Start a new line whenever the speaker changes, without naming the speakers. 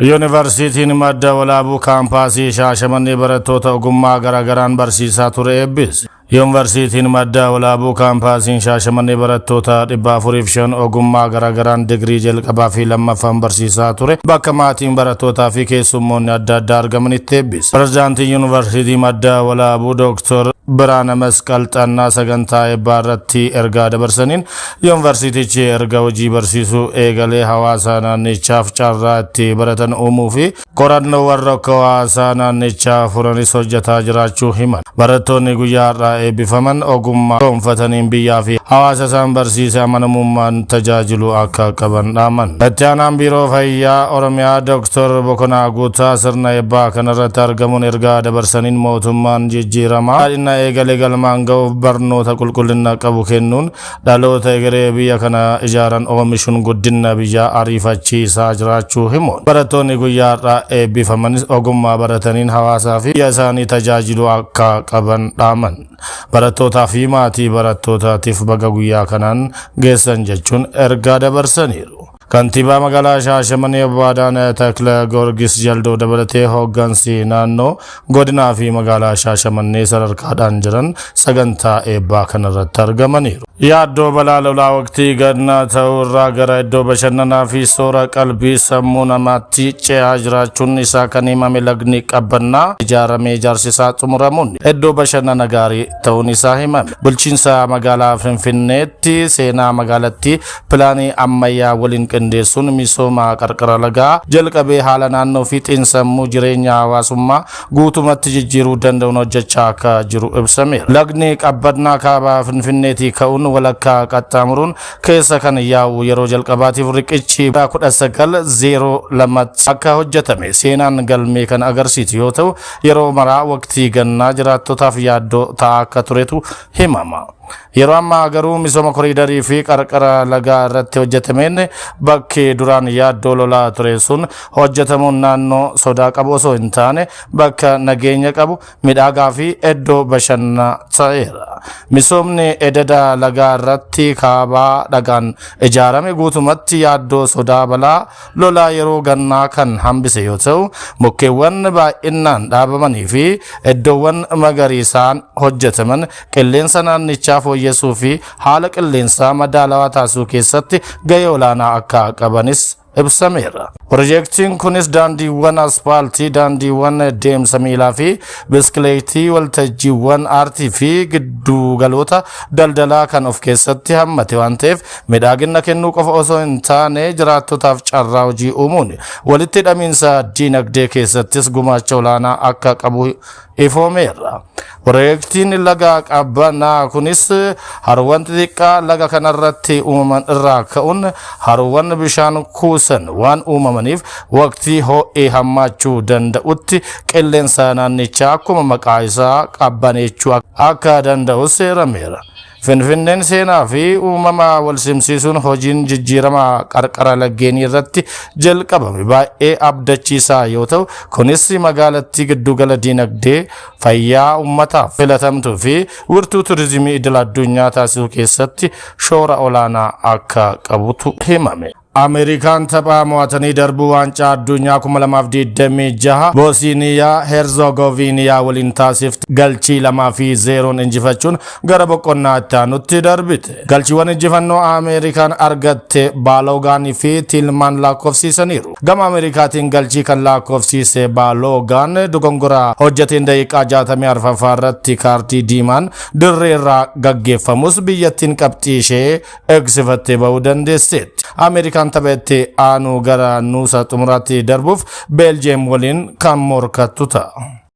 Yuunivarsiitiin Madda walaabuu kaampaasii Shaashamannee barattoota ogummaa garaagaraan barsiisaa ture Eebbise. Yuunivarsiitiin Madda walaabuu kaampaasiin Shaashamannee barattoota 405 ogummaa garaagaraan digrii jalqabaa fi lammaffaan barsiisaa ture. Bakka maatiin barattootaa fi keessummoonni adda addaa argamanitti Eebbise. Pirezidaantiin Yuunivarsiitii Madda walaabuu Dr. Biraana Masqal xannaa sagantaa eebbaa irratti ergaa dabarsaniin yuunivarsiitichi erga hojii barsiisuu eegalee hawaasa naannichaaf carraa itti baratan uumuu fi qorannoo warra hawaasaa naannichaa furanis hojjetaa jiraachuu himan. Barattoonni guyyaa har'aa eebbifaman ogummaa gonfataniin biyyaa fi hawaasa isaan barsiise amanamummaan tajaajiluu akka qaban dhaaman. Itti aanaan biiroo fayyaa Oromiyaa Dr. Bokonaa Guutaa sirna eebbaa kanarratti argamuun ergaa dabarsaniin mootummaan jijjiiramaa eegale galmaan ga'uuf barnoota qulqullina qabu kennuun dhaloota egeree biyya kana ijaaran oomishuun guddina biyyaa ariifachiisaa jiraachuu himuun barattoonni guyyaa har'aa eebbifamanis ogummaa barataniin hawaasaa fi biyya isaanii tajaajiluu akka qaban dhaaman. Barattootaa fi maatii barattootaatiif baga guyyaa kanaan geessan jechuun ergaa dabarsaniiru. Kantiibaa magaalaa Shaashamannee Baadaan Takla Goorgis Jaldoo dabalatee hooggansi naannoo godinaa fi magaalaa Shaashamannee sadarkaadhaan jiran sagantaa eebbaa kanarratti argamaniiru. Yaaddoo balaa lolaa waqtii gannaa ta'uu irraa gara iddoo bashannanaa fi soora qalbii sammuu namaatti ce'aa jiraachuun isaa kan himame lagni qabbannaa ijaaramee ijaarsi isaa xumuramuun iddoo bashannana gaarii ta'uun isaa himame. Bulchiinsa magaalaa Finfinneetti seenaa magaalattii pilaanii ammayyaa waliin qindeessuun misooma qarqara lagaa jalqabee haala naannoo fi xiinsammuu jireenya hawaasummaa guutumatti jijjiiruu danda'uun hojjechaa akka jiru ibsameera. Lagni qabbannaa kaabaa Finfinneetii ka'uun walakkaa qaxxaamuruun keessa kan yaa'u yeroo jalqabaatiif riqichi 1902 akka hojjetame seenaan galmee kan agarsiisu yoo ta'u yeroo maraa waqtii gannaa jiraattotaaf yaaddoo ta'aa akka turetu himama. Yeroo ammaa garuu misooma koriidarii fi qarqara lagaa irratti hojjetameen bakki duraan yaaddoo lolaa ture sun hojjetamuun naannoo sodaa qabu osoo hin taane bakka nageenya qabu midhaagaa fi iddoo bashannanaa ta'eera. Misoomni ededa lagaa irratti kaabaa dhagaan ijaarame guutumatti yaaddoo sodaa balaa lolaa yeroo gannaa kan hambise yoo ta'u mukkeewwan baay'inaan dhaabamanii fi iddoowwan magariisaan hojjetaman qilleensa naannichaa fooyyessuu fi haala qilleensaa madaalawaa taasisuu keessatti gahee olaanaa akka qabanis ibsameera. Piroojeektiin kunis daandiiwwan aspaaltii, daandiiwwan deemsa miilaa fi biskileetii, waltajjiiwwan aartii fi giddugaloota daldalaa kan of keessatti hammate waan ta'eef midhaagina kennuu qofa osoo hin taane jiraattotaaf carraa hojii uumuun walitti hidhamiinsa diinagdee keessattis gumaacha olaanaa akka qabu ifoomeera. Piroojeektiin laga qabbannaa kunis harowwan xixiqqaa laga kanarratti uumaman irraa ka'uun harowwan bishaan kuusan waan uumamaniif waqtii ho'ee hammaachuu danda'utti qilleensa naannichaa akkuma maqaa isaa qabbaneechuu akka danda'u seerameera. Finfinneen seenaa fi uumama wal simsiisuun hojiin jijjiirama qarqara laggeenii irratti jalqabame baay'ee abdachiisaa yoo ta'u kunis magaalattii giddugala diinagdee fayyaa uummataaf filatamtuu fi wirtuu turizimii idil addunyaa taasisuu keessatti shoora olaanaa akka qabutu himame. Amerikaan taphaa mo'atanii darbuu waancaa addunyaa 2026 Boosniyaa Herzegoviniyaa waliin taasifte galchii 2-0 injifachuun gara boqonnaa itti aanutti darbite. Galchiiwwan injifannoo Amerikaan argatte Baalogaanii fi Tilmaan lakkoofsiisaniiru. Gama Ameerikaatiin galchii kan lakkoofsiise Baalogaan dogongoraa hojjeteen daqiiqaa 64 irratti kaartii diimaan dirree irraa gaggeeffamus biyyattiin qabxii ishee eegsifattee bahuu dandeesseetti. Amerikaan taphattee aanu gara nuusa xumuraatti darbuuf Beeljeem waliin kan morkattu ta'a.